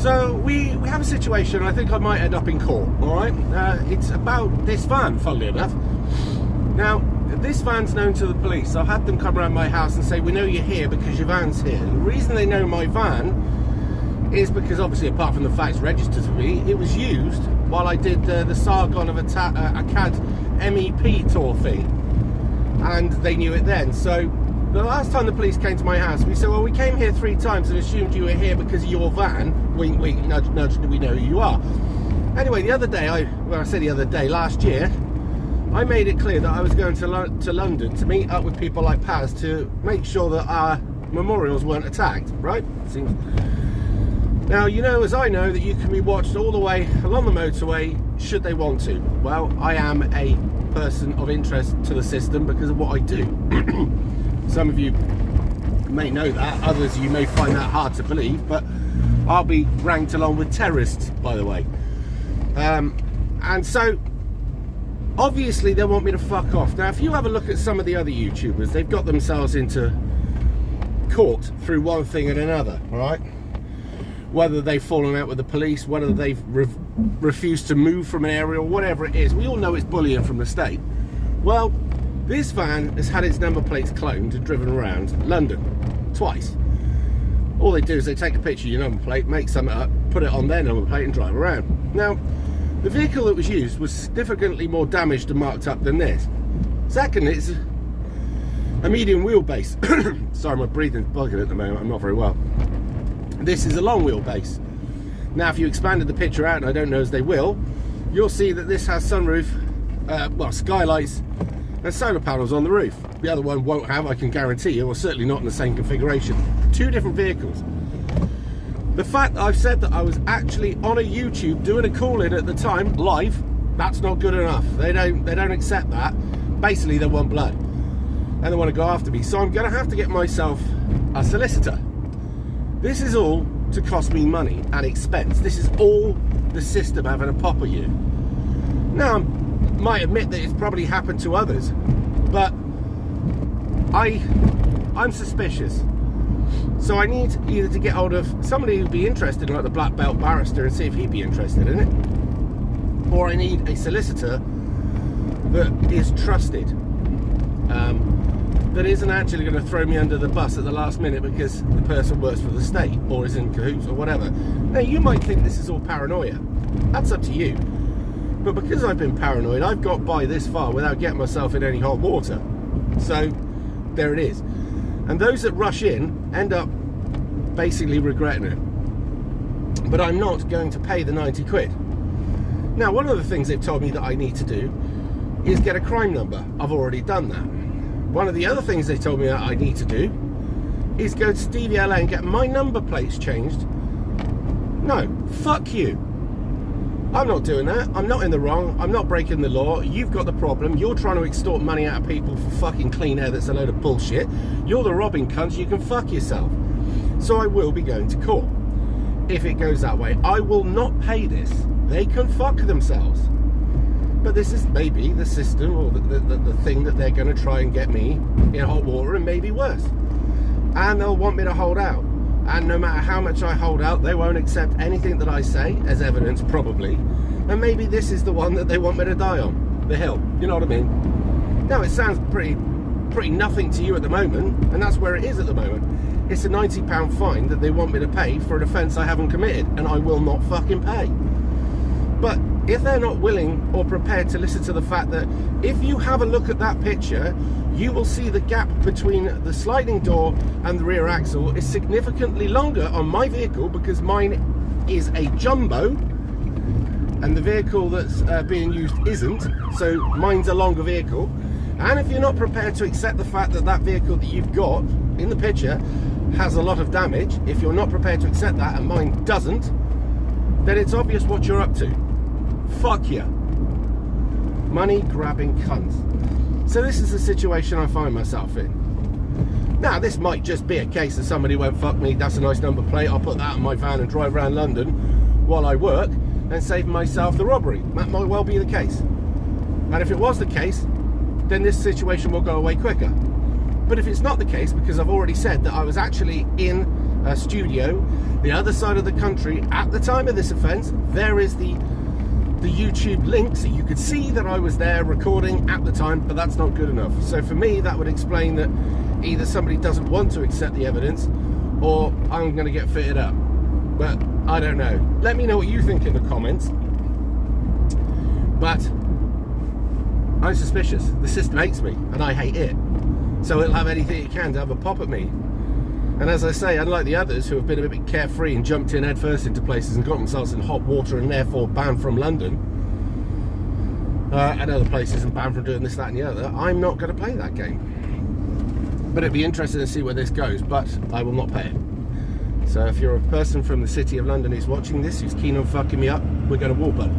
So we have a situation. I think I might end up in court. All right. It's about this van, funnily enough. Now, this van's known to the police. I've had them come around my house and say, we know you're here because your van's here. And the reason they know my van is because, obviously, apart from the fact it's registered to me, it was used while I did the Sargon of Akkad MEP tour thing. And they knew it then. So the last time the police came to my house, we said, well, we came here 3 times and assumed you were here because of your van. Wink, wink, nudge, nudge, we know who you are. Anyway, the other day, last year, I made it clear that I was going to London to meet up with people like Paz to make sure that our memorials weren't attacked, right? Seems. Now, you know, as I know, that you can be watched all the way along the motorway should they want to. Well, I am a person of interest to the system because of what I do. Some of you may know that, others you may find that hard to believe, but I'll be ranked along with terrorists, by the way. And so, obviously they want me to fuck off. Now, if you have a look at some of the other YouTubers, they've got themselves into court through one thing and another, right? Whether they've fallen out with the police, whether they've refused to move from an area, or whatever it is. We all know it's bullying from the state. Well, this van has had its number plates cloned and driven around London twice. All they do is they take a picture of your number plate, make something up, put it on their number plate and drive around. Now, the vehicle that was used was significantly more damaged and marked up than this. Second, it's a medium wheelbase. Sorry, my breathing's bugging at the moment, I'm not very well. This is a long wheelbase. Now, if you expanded the picture out, and I don't know as they will, you'll see that this has sunroof, skylights and solar panels on the roof. The other one won't have, I can guarantee you, or certainly not in the same configuration. 2 different vehicles. The fact that I've said that I was actually on a YouTube doing a call-in at the time, live, that's not good enough. They don't accept that. Basically, they want blood. And they want to go after me. So I'm going to have to get myself a solicitor. This is all to cost me money and expense. This is all the system having a pop at you. Now, I might admit that it's probably happened to others, but I'm suspicious. So I need either to get hold of somebody who'd be interested, like the black belt barrister, and see if he'd be interested in it, or I need a solicitor that is trusted, that isn't actually going to throw me under the bus at the last minute because the person works for the state or is in cahoots or whatever. Now, you might think this is all paranoia. That's up to you. But because I've been paranoid, I've got by this far without getting myself in any hot water. So there it is. And those that rush in end up basically regretting it. But I'm not going to pay the 90 quid. Now, one of the things they've told me that I need to do is get a crime number. I've already done that. One of the other things they told me that I need to do is go to Stevie LA and get my number plates changed. No, fuck you. I'm not doing that. I'm not in the wrong. I'm not breaking the law. You've got the problem. You're trying to extort money out of people for fucking clean air that's a load of bullshit. You're the robbing cunts. You can fuck yourself. So I will be going to court if it goes that way. I will not pay this. They can fuck themselves. But this is maybe the system or the thing that they're going to try and get me in hot water, and maybe worse. And they'll want me to hold out. And no matter how much I hold out, they won't accept anything that I say as evidence, probably. And maybe this is the one that they want me to die on. The hill. You know what I mean? Now, it sounds pretty nothing to you at the moment, and that's where it is at the moment. It's a £90 fine that they want me to pay for an offence I haven't committed, and I will not fucking pay. But if they're not willing or prepared to listen to the fact that if you have a look at that picture, you will see the gap between the sliding door and the rear axle is significantly longer on my vehicle, because mine is a jumbo and the vehicle that's being used isn't, so mine's a longer vehicle. And if you're not prepared to accept the fact that that vehicle that you've got in the picture has a lot of damage, if you're not prepared to accept that and mine doesn't, then it's obvious what you're up to. Fuck you. Money grabbing cunts. So this is the situation I find myself in. Now, this might just be a case of somebody went, fuck me, that's a nice number plate, I'll put that in my van and drive around London while I work and save myself the robbery. That might well be the case. And if it was the case, then this situation will go away quicker. But if it's not the case, because I've already said that I was actually in studio, the other side of the country, at the time of this offence. There is the YouTube link, so you could see that I was there recording at the time, but that's not good enough. So for me, that would explain that either somebody doesn't want to accept the evidence, or I'm going to get fitted up. But I don't know. Let me know what you think in the comments. But I'm suspicious. The system hates me, and I hate it. So it'll have anything it can to have a pop at me. And as I say, unlike the others who have been a bit carefree and jumped in headfirst into places and got themselves in hot water and therefore banned from London and other places and banned from doing this, that and the other, I'm not going to play that game. But it'd be interesting to see where this goes, but I will not pay it. So if you're a person from the City of London who's watching this, who's keen on fucking me up, we're going to war, bud.